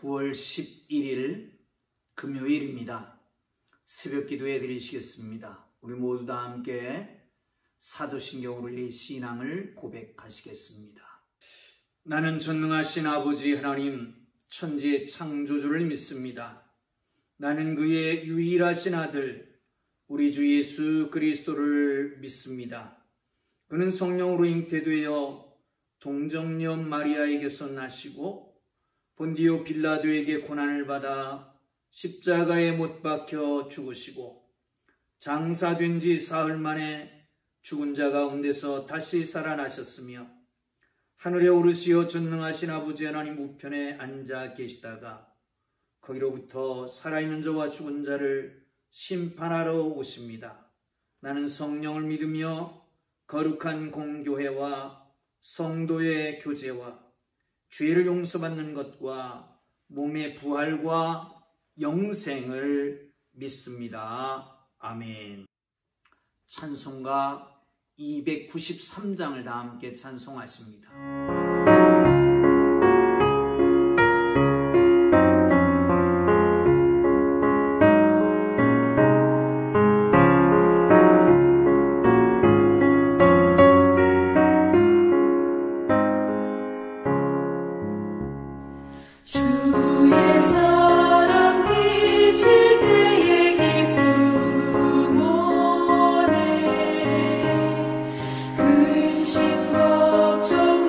9월 11일 금요일입니다. 새벽 기도해 드리시겠습니다. 우리 모두 다 함께 사도신경으로 이 신앙을 고백하시겠습니다. 나는 전능하신 아버지 하나님, 천지의 창조주를 믿습니다. 나는 그의 유일하신 아들 우리 주 예수 그리스도를 믿습니다. 그는 성령으로 잉태되어 동정녀 마리아에게서 나시고 본디오 빌라도에게 고난을 받아 십자가에 못 박혀 죽으시고 장사된 지 사흘 만에 죽은 자 가운데서 다시 살아나셨으며 하늘에 오르시어 전능하신 아버지 하나님 우편에 앉아 계시다가 거기로부터 살아있는 자와 죽은 자를 심판하러 오십니다. 나는 성령을 믿으며 거룩한 공교회와 성도의 교제와 죄를 용서받는 것과 몸의 부활과 영생을 믿습니다. 아멘. 찬송가 293장을 다 함께 찬송하십니다. 근심 걱정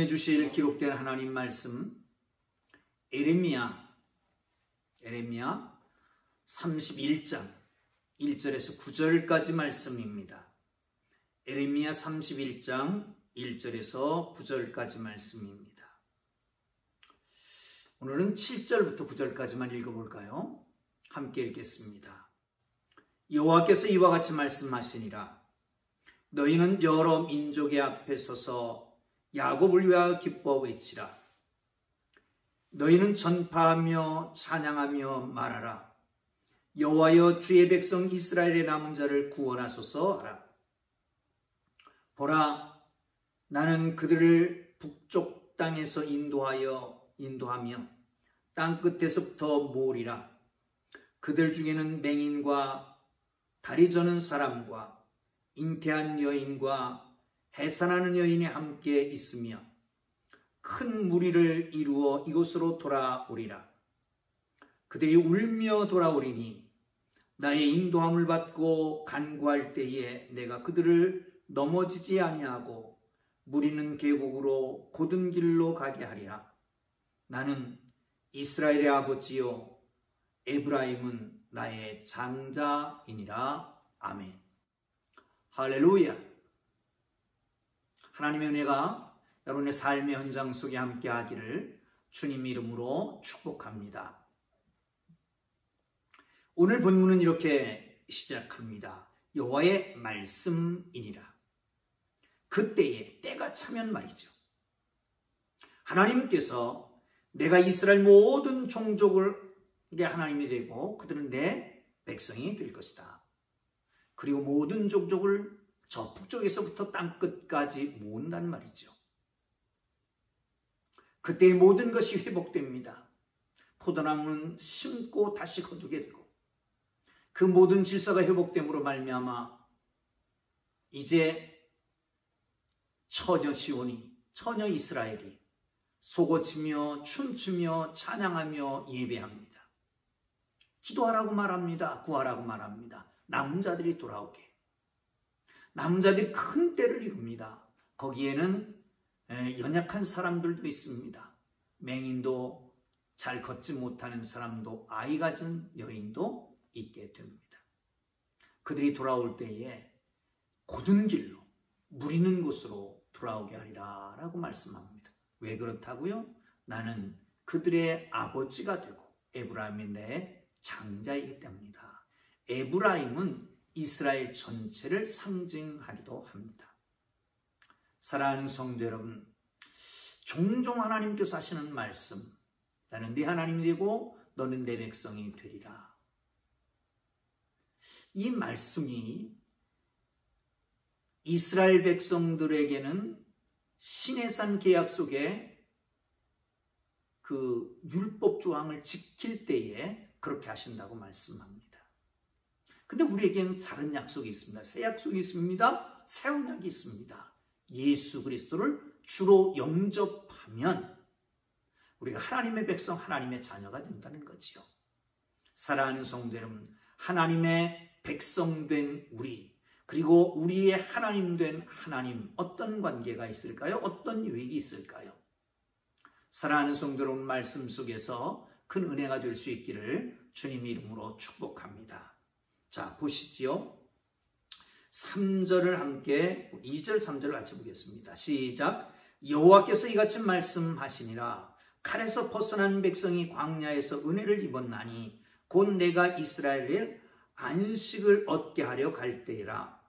은혜 주실 기록된 하나님 말씀 에레미야 31장 1절에서 9절까지 말씀입니다. 에레미야 31장 1절에서 9절까지 말씀입니다. 오늘은 7절부터 9절까지만 읽어볼까요? 함께 읽겠습니다. 여호와께서 이와 같이 말씀하시니라. 너희는 여러 민족의 앞에 서서 야곱을 위하여 기뻐 외치라. 너희는 전파하며 찬양하며 말하라. 여호와여 주의 백성 이스라엘의 남은 자를 구원하소서 하라. 보라, 나는 그들을 북쪽 땅에서 인도하며 땅 끝에서부터 모으리라. 그들 중에는 맹인과 다리 저는 사람과 잉태한 여인과 해산하는 여인이 함께 있으며 큰 무리를 이루어 이곳으로 돌아오리라. 그들이 울며 돌아오리니 나의 인도함을 받고 간구할 때에 내가 그들을 넘어지지 아니하고 무리는 계곡으로 곧은 길로 가게 하리라. 나는 이스라엘의 아버지요 에브라임은 나의 장자이니라. 아멘. 할렐루야. 하나님의 은혜가 여러분의 삶의 현장 속에 함께 하기를 주님 이름으로 축복합니다. 오늘 본문은 이렇게 시작합니다. 여호와의 말씀이니라. 그때에 때가 차면 말이죠. 하나님께서 내가 이스라엘 모든 종족을 내 하나님이 되고 그들은 내 백성이 될 것이다. 그리고 모든 종족을 저 북쪽에서부터 땅끝까지 모은단 말이죠. 그때 모든 것이 회복됩니다. 포도나무는 심고 다시 거두게 되고 그 모든 질서가 회복됨으로 말미암아 이제 처녀 시온이, 처녀 이스라엘이 속옷치며 춤추며 찬양하며 예배합니다. 기도하라고 말합니다. 구하라고 말합니다. 남은 자들이 돌아오게. 남은 자들이 큰 때를 이룹니다. 거기에는 연약한 사람들도 있습니다. 맹인도 잘 걷지 못하는 사람도 아이 가진 여인도 있게 됩니다. 그들이 돌아올 때에 곧은 길로 무리는 곳으로 돌아오게 하리라 라고 말씀합니다. 왜 그렇다고요? 나는 그들의 아버지가 되고 에브라임이 내 장자이기 때문이다. 에브라임은 이스라엘 전체를 상징하기도 합니다. 사랑하는 성도 여러분, 종종 하나님께서 하시는 말씀, 나는 네 하나님이 되고 너는 내 백성이 되리라. 이 말씀이 이스라엘 백성들에게는 시내산 계약 속에 그 율법 조항을 지킬 때에 그렇게 하신다고 말씀합니다. 근데 우리에게는 다른 약속이 있습니다. 새 약속이 있습니다. 새 언약이 있습니다. 예수 그리스도를 주로 영접하면 우리가 하나님의 백성, 하나님의 자녀가 된다는 거지요. 사랑하는 성도 여러분, 하나님의 백성된 우리, 그리고 우리의 하나님 된 하나님, 어떤 관계가 있을까요? 어떤 유익이 있을까요? 사랑하는 성도 여러분, 말씀 속에서 큰 은혜가 될 수 있기를 주님 이름으로 축복합니다. 자, 보시지요. 3절을 함께 2절 3절을 같이 보겠습니다. 시작. 여호와께서 이같이 말씀하시니라. 칼에서 벗어난 백성이 광야에서 은혜를 입었나니 곧 내가 이스라엘을 안식을 얻게 하려 갈 때이라.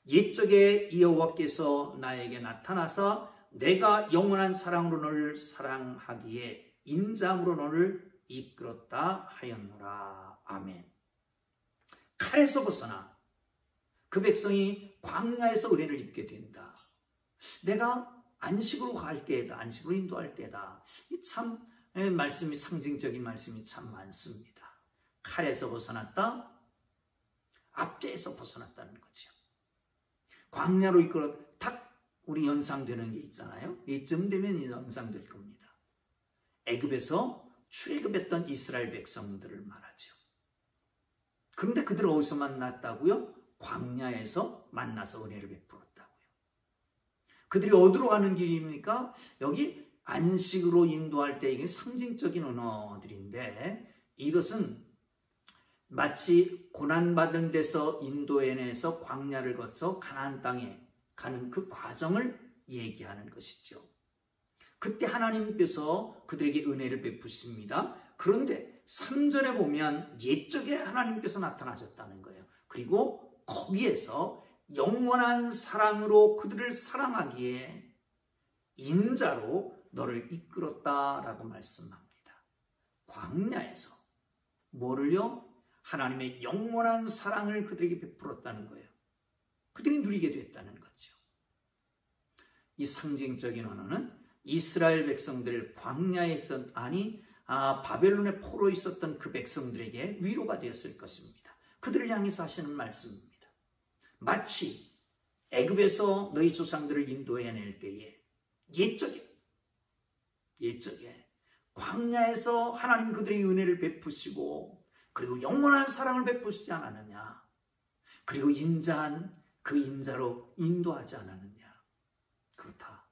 옛적에 여호와께서 나에게 나타나서 내가 영원한 사랑으로 너를 사랑하기에 인자함으로 너를 이끌었다 하였노라. 아멘. 칼에서 벗어나 그 백성이 광야에서 은혜를 입게 된다. 내가 안식으로 갈 때다. 안식으로 인도할 때다. 이 참 말씀이, 상징적인 말씀이 참 많습니다. 칼에서 벗어났다. 압제에서 벗어났다는 거죠. 광야로 이끌어 딱 우리 연상되는 게 있잖아요. 이쯤 되면 연상될 겁니다. 애굽에서 출애굽했던 이스라엘 백성들을 말하죠. 그런데 그들 어디서 만났다고요? 광야에서 만나서 은혜를 베풀었다고요. 그들이 어디로 가는 길입니까? 여기 안식으로 인도할 때 이게 상징적인 언어들인데 이것은 마치 고난받은 데서 인도해내서 광야를 거쳐 가나안 땅에 가는 그 과정을 얘기하는 것이죠. 그때 하나님께서 그들에게 은혜를 베푸십니다. 그런데 3절에 보면 옛적에 하나님께서 나타나셨다는 거예요. 그리고 거기에서 영원한 사랑으로 그들을 사랑하기에 인자로 너를 이끌었다라고 말씀합니다. 광야에서 뭐를요? 하나님의 영원한 사랑을 그들에게 베풀었다는 거예요. 그들이 누리게 됐다는 거죠. 이 상징적인 언어는 이스라엘 백성들 광야에서 바벨론의 포로 있었던 그 백성들에게 위로가 되었을 것입니다. 그들을 향해서 하시는 말씀입니다. 마치 애굽에서 너희 조상들을 인도해낼 때에 옛적에 광야에서 하나님 그들의 은혜를 베푸시고 그리고 영원한 사랑을 베푸시지 않았느냐. 그리고 인자한 그 인자로 인도하지 않았느냐. 그렇다.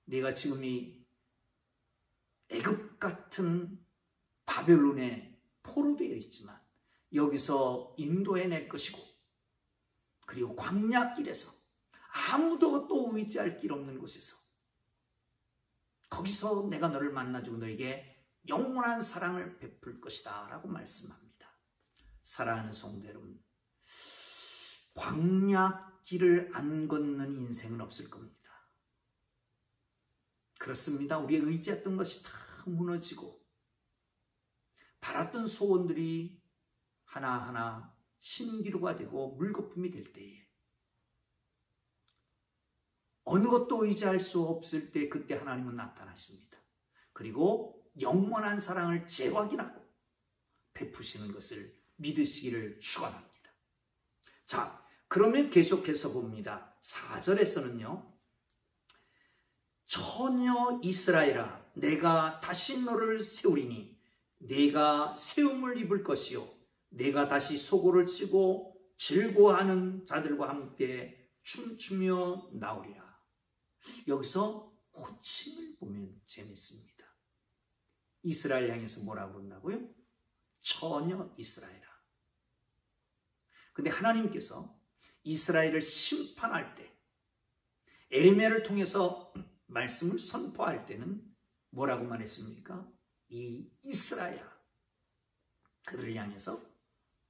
내가 지금 이 애굽 같은 바벨론에 포로되어 있지만 여기서 인도해낼 것이고 그리고 광야길에서 아무도 또 의지할 길 없는 곳에서 거기서 내가 너를 만나주고 너에게 영원한 사랑을 베풀 것이다 라고 말씀합니다. 사랑하는 성도 여러분, 광야길을 안 걷는 인생은 없을 겁니다. 그렇습니다. 우리의 의지했던 것이 다 무너지고 바랐던 소원들이 하나하나 신기루가 되고 물거품이 될 때에 어느 것도 의지할 수 없을 때 그때 하나님은 나타나십니다. 그리고 영원한 사랑을 재확인하고 베푸시는 것을 믿으시기를 축원합니다. 자, 그러면 계속해서 봅니다. 4절에서는요. 처녀 이스라엘아 내가 다시 너를 세우리니 내가 세움을 입을 것이요 내가 다시 소고를 치고 즐거워하는 자들과 함께 춤추며 나오리라. 여기서 호칭을 보면 재밌습니다. 이스라엘 향해서 뭐라고 그런다고요? 처녀 이스라엘아. 근데 하나님께서 이스라엘을 심판할 때 에레미야를 통해서 말씀을 선포할 때는 뭐라고 말했습니까? 이 이스라엘아 그들을 향해서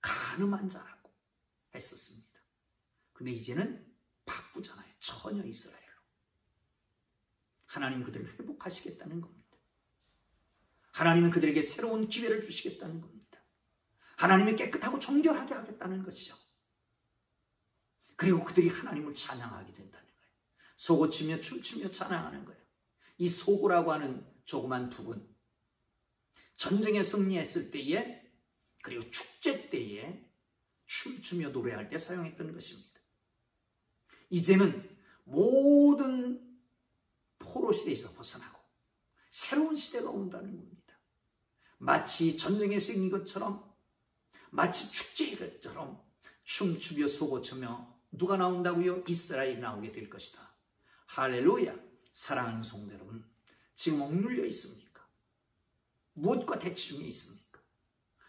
간음한 자라고 했었습니다. 근데 이제는 바꾸잖아요. 처녀 이스라엘로. 하나님 그들을 회복하시겠다는 겁니다. 하나님은 그들에게 새로운 기회를 주시겠다는 겁니다. 하나님이 깨끗하고 정결하게 하겠다는 것이죠. 그리고 그들이 하나님을 찬양하게 된다는 거예요. 소고치며 춤추며 찬양하는 거예요. 이 소고라고 하는 조그만 북은 전쟁에 승리했을 때에 그리고 축제 때에 춤추며 노래할 때 사용했던 것입니다. 이제는 모든 포로 시대에서 벗어나고 새로운 시대가 온다는 겁니다. 마치 전쟁에 승리인 것처럼 마치 축제인 것처럼 춤추며 소고치며 누가 나온다고요? 이스라엘이 나오게 될 것이다. 할렐루야. 사랑하는 성도 여러분, 지금 억눌려 있습니까? 무엇과 대치 중에 있습니까?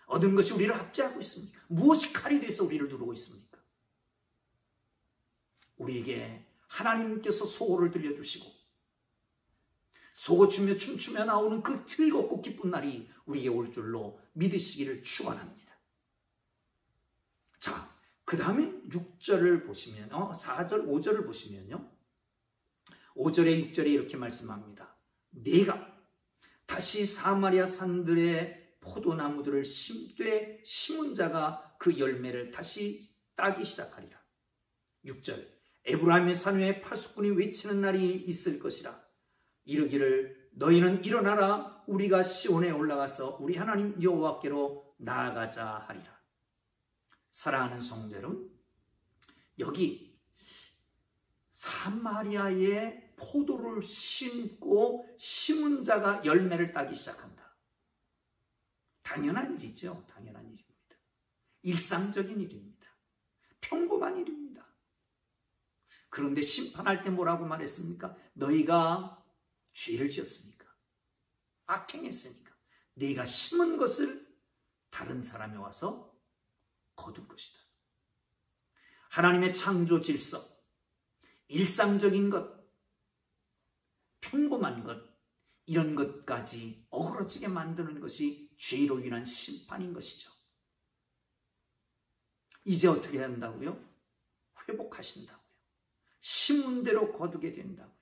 얻은 것이 우리를 압제하고 있습니까? 무엇이 칼이 돼서 우리를 누르고 있습니까? 우리에게 하나님께서 소고를 들려주시고 소고치며 춤추며 나오는 그 즐겁고 기쁜 날이 우리에게 올 줄로 믿으시기를 축원합니다. 자, 그 다음에 6절을 보시면 4절, 5절을 보시면요. 5절에 6절에 이렇게 말씀합니다. 내가 다시 사마리아 산들의 포도나무들을 심되 심은 자가 그 열매를 다시 따기 시작하리라. 6절 에브라임의 산 위에 파수꾼이 외치는 날이 있을 것이라. 이르기를 너희는 일어나라 우리가 시온에 올라가서 우리 하나님 여호와께로 나아가자 하리라. 사랑하는 성도 여러분, 여기 사마리아에 포도를 심고 심은 자가 열매를 따기 시작한다. 당연한 일이죠. 당연한 일입니다. 일상적인 일입니다. 평범한 일입니다. 그런데 심판할 때 뭐라고 말했습니까? 너희가 죄를 지었으니까, 악행했으니까 네가 심은 것을 다른 사람이 와서 거둘 것이다. 하나님의 창조 질서, 일상적인 것, 평범한 것, 이런 것까지 어그러지게 만드는 것이 죄로 인한 심판인 것이죠. 이제 어떻게 한다고요? 회복하신다고요. 심은 대로 거두게 된다고요.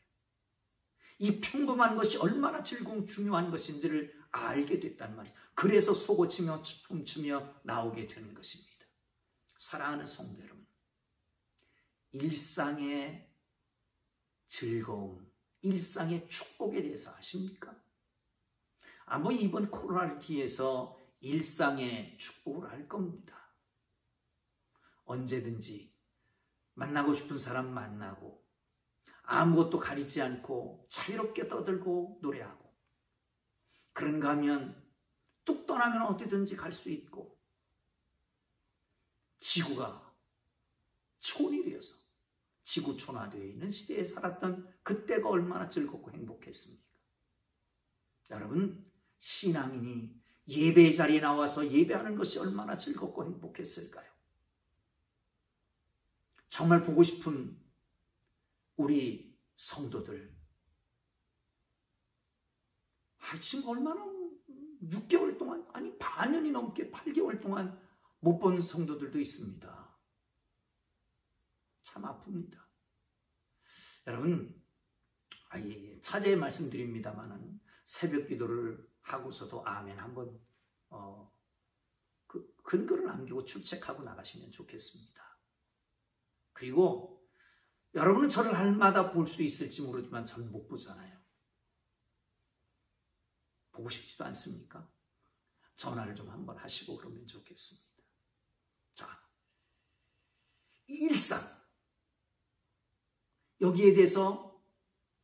이 평범한 것이 얼마나 중요한 것인지를 알게 됐단 말이에요. 그래서 속고치며 춤추며 나오게 되는 것입니다. 사랑하는 성도 여러분, 일상의 즐거움, 일상의 축복에 대해서 아십니까? 아마 이번 코로나를 기해서 일상의 축복을 알 겁니다. 언제든지 만나고 싶은 사람 만나고, 아무것도 가리지 않고 자유롭게 떠들고 노래하고, 그런가 하면 뚝 떠나면 어디든지 갈 수 있고, 지구가 촌이 되어서 지구촌화되어 있는 시대에 살았던 그때가 얼마나 즐겁고 행복했습니까? 여러분, 신앙인이 예배 자리에 나와서 예배하는 것이 얼마나 즐겁고 행복했을까요? 정말 보고 싶은 우리 성도들, 지금 얼마나 6개월 동안, 아니 반년이 넘게 8개월 동안 못 본 성도들도 있습니다. 참 아픕니다. 여러분, 차제에 말씀드립니다만은 새벽 기도를 하고서도 아멘 한번 근거를 남기고 출첵하고 나가시면 좋겠습니다. 그리고 여러분은 저를 날마다 볼 수 있을지 모르지만 저는 못 보잖아요. 보고 싶지도 않습니까? 전화를 좀 한번 하시고 그러면 좋겠습니다. 자, 일상, 여기에 대해서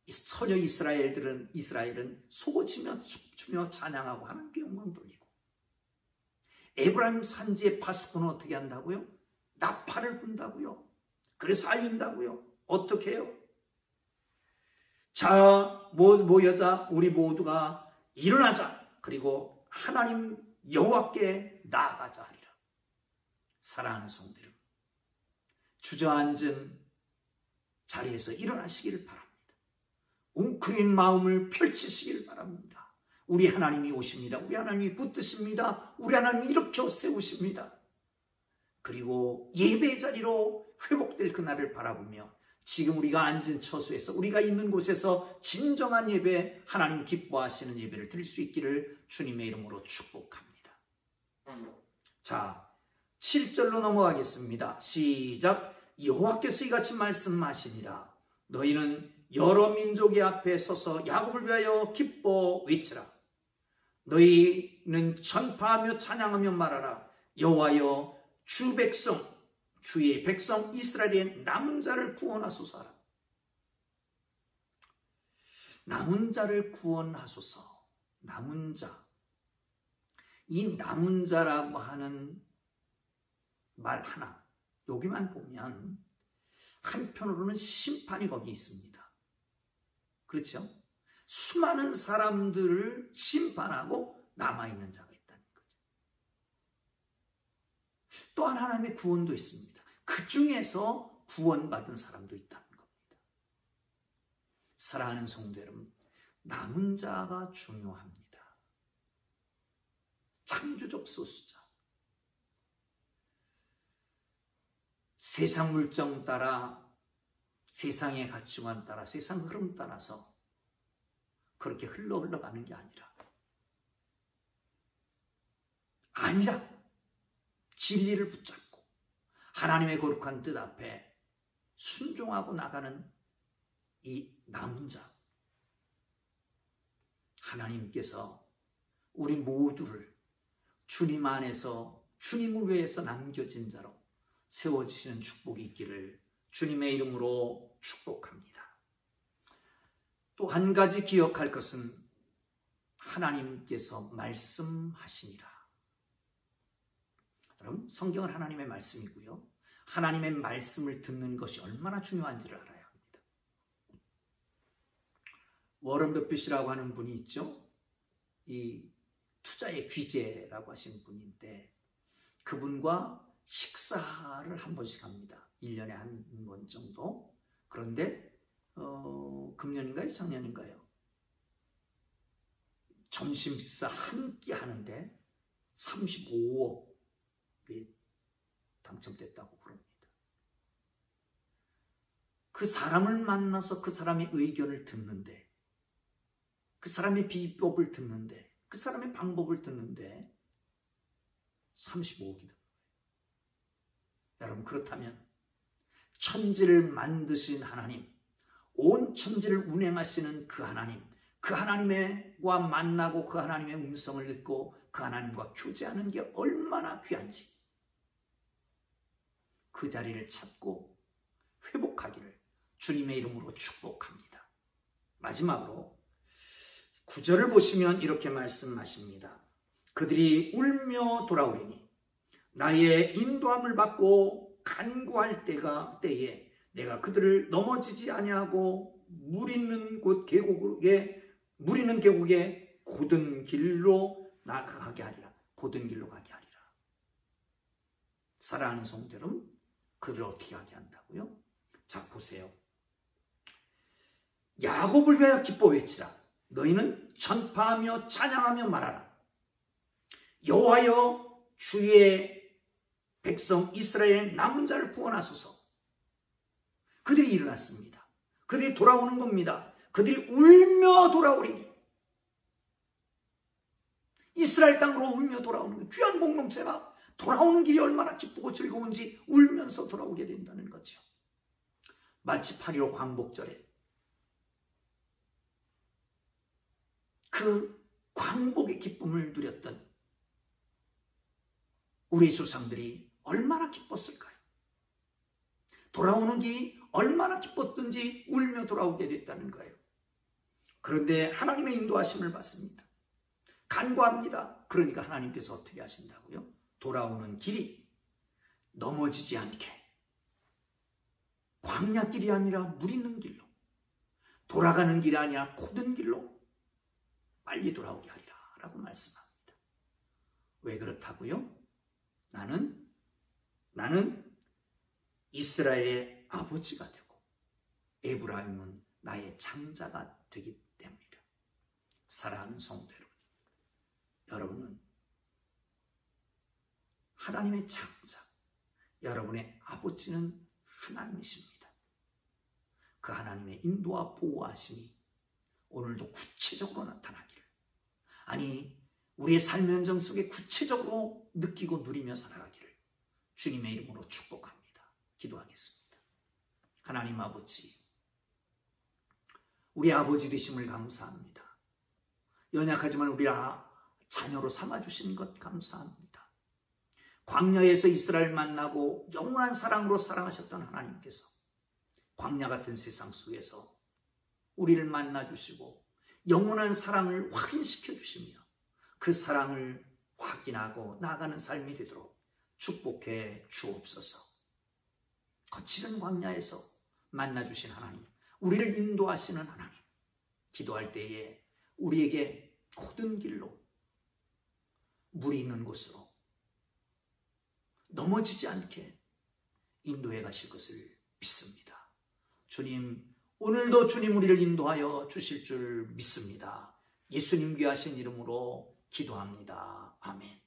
서려 이스라엘은 속어치며 춤추며 찬양하고 하나님께 영광 돌리고, 에브라임 산지의 파수꾼은 어떻게 한다고요? 나팔을 분다고요. 그래서 알린다고요. 어떻게 해요? 자, 모여자, 우리 모두가 일어나자. 그리고 하나님 여호와께 나아가자 하리라. 사랑하는 성도 여러분, 주저앉은 자리에서 일어나시기를 바랍니다. 웅크린 마음을 펼치시기를 바랍니다. 우리 하나님이 오십니다. 우리 하나님이 붙드십니다. 우리 하나님이 일으켜 세우십니다. 그리고 예배의 자리로 회복될 그날을 바라보며 지금 우리가 앉은 처소에서, 우리가 있는 곳에서 진정한 예배, 하나님 기뻐하시는 예배를 드릴 수 있기를 주님의 이름으로 축복합니다. 자, 7절로 넘어가겠습니다. 시작. 여호와께서 이같이 말씀하시니라. 너희는 여러 민족의 앞에 서서 야곱을 위하여 기뻐 외치라. 너희는 전파하며 찬양하며 말하라. 여호와여, 주 백성, 주의 백성 이스라엘의 남은 자를 구원하소서 하라. 남은 자를 구원하소서. 남은 자. 이 남은 자라고 하는 말 하나, 여기만 보면 한편으로는 심판이 거기 있습니다. 그렇죠? 수많은 사람들을 심판하고 남아있는 자가 있다는 거죠. 또한 하나님의 구원도 있습니다. 그 중에서 구원받은 사람도 있다는 겁니다. 사랑하는 성도 여러분, 남은 자가 중요합니다. 창조적 소수자. 세상 물정 따라, 세상의 가치관 따라, 세상 흐름 따라서 그렇게 흘러가는 게 아니라 진리를 붙잡고 하나님의 거룩한 뜻 앞에 순종하고 나가는 이 남은 자, 하나님께서 우리 모두를 주님 안에서, 주님을 위해서 남겨진 자로 세워지시는 축복이 있기를 주님의 이름으로 축복합니다. 또 한 가지 기억할 것은 하나님께서 말씀하시니라. 여러분, 성경은 하나님의 말씀이고요. 하나님의 말씀을 듣는 것이 얼마나 중요한지를 알아야 합니다. 워런 버핏이라고 하는 분이 있죠. 이 투자의 귀재라고 하시는 분인데 그분과 식사를 한 번씩 합니다. 1년에 한 번 정도. 그런데 금년인가요? 작년인가요? 점심 식사 한 끼 하는데 35억이 당첨됐다고 그럽니다. 그 사람을 만나서 그 사람의 의견을 듣는데, 그 사람의 비법을 듣는데, 그 사람의 방법을 듣는데 35억이 든 거예요. 여러분, 그렇다면 천지를 만드신 하나님, 온 천지를 운행하시는 그 하나님, 그 하나님과 만나고 그 하나님의 음성을 듣고 그 하나님과 교제하는 게 얼마나 귀한지 그 자리를 찾고 회복하기를 주님의 이름으로 축복합니다. 마지막으로 9절을 보시면 이렇게 말씀하십니다. 그들이 울며 돌아오리니 나의 인도함을 받고 간구할 때에 내가 그들을 넘어지지 아니하고 물 있는 계곡에 곧은 길로 나가게 하리라. 곧은 길로 가게 하리라. 사랑하는 성도 여러분, 그들을 어떻게 하게 한다고요? 자, 보세요. 야곱을 위하여 기뻐 외치라. 너희는 전파하며 찬양하며 말하라. 여호와여, 주의 백성 이스라엘의 남은 자를 구원하소서. 그들이 일어났습니다. 그들이 돌아오는 겁니다. 그들이 울며 돌아오리니. 이스라엘 땅으로 울며 돌아오는 그 귀한 공동체가 돌아오는 길이 얼마나 기쁘고 즐거운지 울면서 돌아오게 된다는 거죠. 마치 8.15 광복절에 그 광복의 기쁨을 누렸던 우리 조상들이 얼마나 기뻤을까요? 돌아오는 길이 얼마나 기뻤든지 울며 돌아오게 됐다는 거예요. 그런데 하나님의 인도하심을 받습니다. 간구합니다. 그러니까 하나님께서 어떻게 하신다고요? 돌아오는 길이 넘어지지 않게 광야길이 아니라 물 있는 길로, 돌아가는 길이 아니라 곧은 길로 빨리 돌아오게 하리라 라고 말씀합니다. 왜 그렇다고요? 나는 이스라엘의 아버지가 되고 에브라임은 나의 장자가 되기 때문이다. 사랑하는 성도 여러분, 여러분은 하나님의 장자, 여러분의 아버지는 하나님이십니다. 그 하나님의 인도와 보호하심이 오늘도 구체적으로 나타나기를, 아니 우리의 삶의 현장 속에 구체적으로 느끼고 누리며 살아가기를 주님의 이름으로 축복합니다. 기도하겠습니다. 하나님 아버지, 우리 아버지 되심을 감사합니다. 연약하지만 우리 자녀로 삼아주신 것 감사합니다. 광야에서 이스라엘 만나고 영원한 사랑으로 사랑하셨던 하나님께서 광야 같은 세상 속에서 우리를 만나주시고 영원한 사랑을 확인시켜 주시며 그 사랑을 확인하고 나아가는 삶이 되도록 축복해 주옵소서. 거칠은 광야에서 만나주신 하나님, 우리를 인도하시는 하나님, 기도할 때에 우리에게 곧은 길로, 물이 있는 곳으로 넘어지지 않게 인도해 가실 것을 믿습니다. 주님, 오늘도 주님 우리를 인도하여 주실 줄 믿습니다. 예수님 귀하신 이름으로 기도합니다. 아멘.